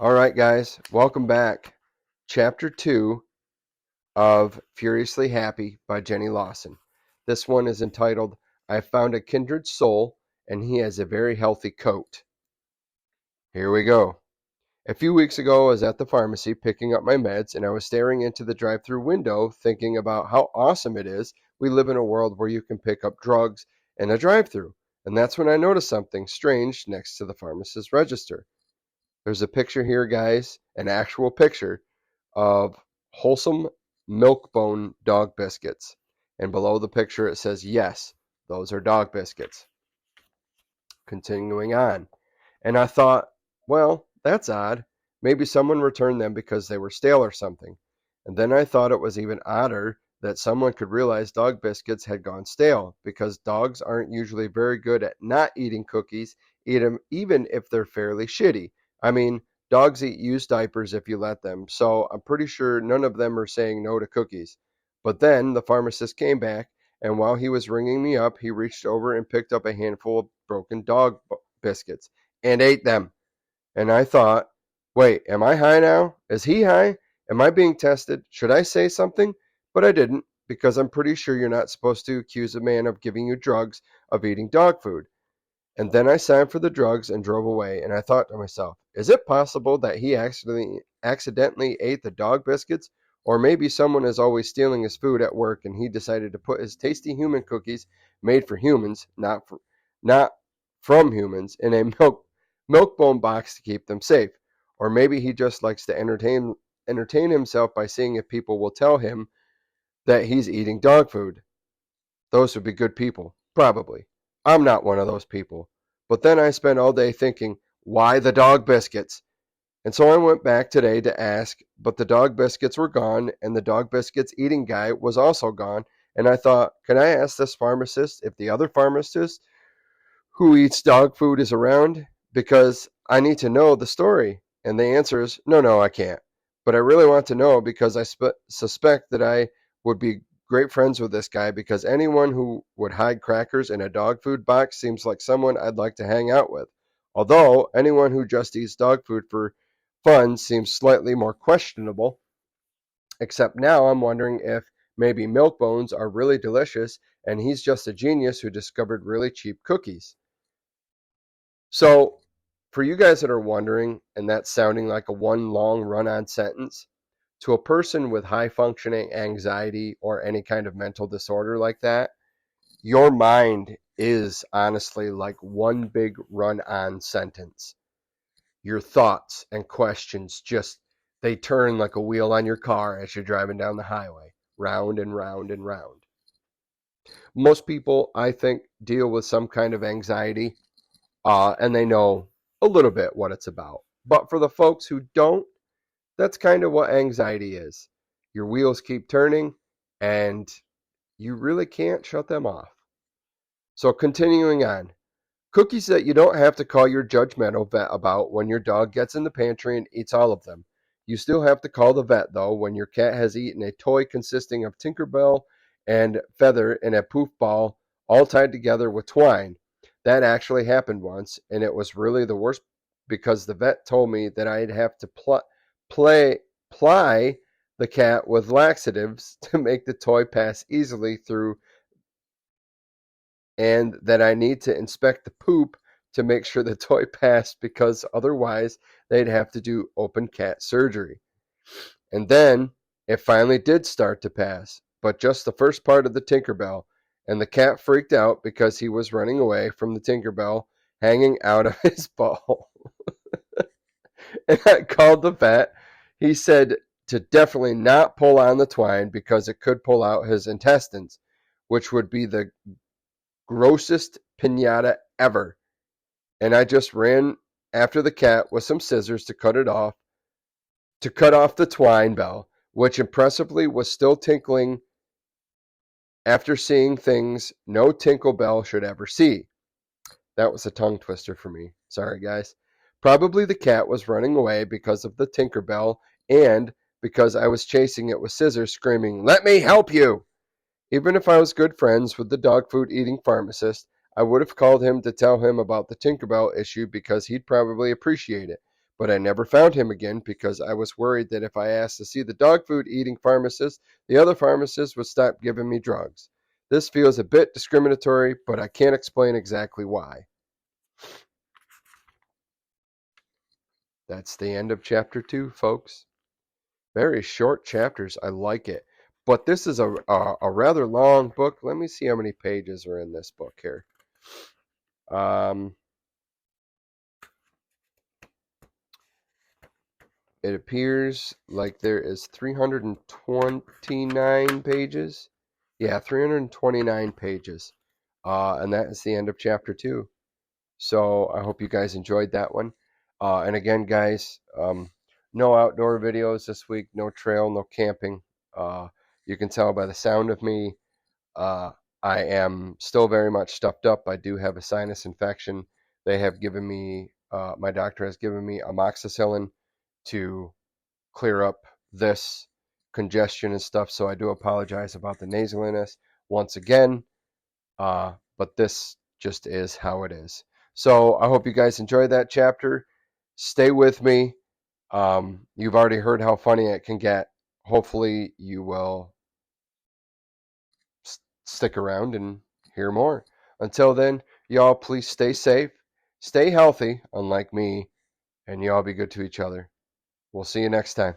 All right, guys, welcome back. Chapter 2 of Furiously Happy by Jenny Lawson. This one is entitled, I Found a Kindred Soul, and He Has a Very Healthy Coat. Here we go. A few weeks ago, I was at the pharmacy picking up my meds, and I was staring into the drive-through window thinking about how awesome it is we live in a world where you can pick up drugs in a drive-through. And that's when I noticed something strange next to the pharmacist's register. There's a picture here, guys, an actual picture of wholesome Milk-Bone dog biscuits. And below the picture it says, yes, those are dog biscuits. Continuing on. And I thought, well, that's odd. Maybe someone returned them because they were stale or something. And then I thought it was even odder that someone could realize dog biscuits had gone stale, because dogs aren't usually very good at not eating cookies, even if they're fairly shitty. I mean, dogs eat used diapers if you let them, so I'm pretty sure none of them are saying no to cookies. But then the pharmacist came back, and while he was ringing me up, he reached over and picked up a handful of broken dog biscuits and ate them. And I thought, wait, am I high now? Is he high? Am I being tested? Should I say something? But I didn't, because I'm pretty sure you're not supposed to accuse a man of giving you drugs of eating dog food. And then I signed for the drugs and drove away, and I thought to myself, is it possible that he accidentally ate the dog biscuits? Or maybe someone is always stealing his food at work and he decided to put his tasty human cookies made for humans, not from humans, in a Milk-Bone box to keep them safe. Or maybe he just likes to entertain himself by seeing if people will tell him that he's eating dog food. Those would be good people, probably. I'm not one of those people. But then I spent all day thinking, why the dog biscuits? And so I went back today to ask, but the dog biscuits were gone, and the dog biscuits eating guy was also gone. And I thought, can I ask this pharmacist if the other pharmacist who eats dog food is around? Because I need to know the story. And the answer is, no, I can't. But I really want to know, because I suspect that I would be great friends with this guy, because anyone who would hide crackers in a dog food box seems like someone I'd like to hang out with. Although anyone who just eats dog food for fun seems slightly more questionable. Except now I'm wondering if maybe Milk-Bones are really delicious and he's just a genius who discovered really cheap cookies. So, for you guys that are wondering, and that's sounding like a one long run on sentence, to a person with high functioning anxiety or any kind of mental disorder like that, your mind is honestly like one big run on sentence. Your thoughts and questions just, they turn like a wheel on your car as you're driving down the highway, round and round and round. Most people, I think, deal with some kind of anxiety, and they know a little bit what it's about. But for the folks who don't, that's kind of what anxiety is. Your wheels keep turning, and you really can't shut them off. So continuing on, cookies that you don't have to call your judgmental vet about when your dog gets in the pantry and eats all of them. You still have to call the vet, though, when your cat has eaten a toy consisting of Tinkerbell and Feather in a poof ball, all tied together with twine. That actually happened once, and it was really the worst, because the vet told me that I'd have to ply the cat with laxatives to make the toy pass easily through, and that I need to inspect the poop to make sure the toy passed, because otherwise they'd have to do open cat surgery. And then it finally did start to pass, but just the first part of the Tinkerbell, and the cat freaked out because he was running away from the Tinkerbell hanging out of his ball. And I called the vet. He said to definitely not pull on the twine because it could pull out his intestines, which would be the grossest pinata ever. And I just ran after the cat with some scissors to cut off the twine bell, which impressively was still tinkling after seeing things no tinkle bell should ever see. That was a tongue twister for me. Sorry, guys. Probably the cat was running away because of the Tinkerbell, and because I was chasing it with scissors, screaming, "Let me help you!" Even if I was good friends with the dog food eating pharmacist, I would have called him to tell him about the Tinkerbell issue, because he'd probably appreciate it. but I never found him again because I was worried that if I asked to see the dog food eating pharmacist, the other pharmacist would stop giving me drugs. This feels a bit discriminatory, but I can't explain exactly why. That's the end of chapter 2, folks. Very short chapters. I like it. But this is a rather long book. Let me see how many pages are in this book here. It appears like there is 329 pages. Yeah, 329 pages. And that is the end of chapter 2. So I hope you guys enjoyed that one. And again, guys, no outdoor videos this week, no trail, no camping. You can tell by the sound of me, I am still very much stuffed up. I do have a sinus infection. They have given me, my doctor has given me amoxicillin to clear up this congestion and stuff. So I do apologize about the nasaliness once again. But this just is how it is. So I hope you guys enjoyed that chapter. Stay with me. You've already heard how funny it can get. Hopefully you will stick around and hear more. Until then, y'all please stay safe, stay healthy, unlike me, and y'all be good to each other. We'll see you next time.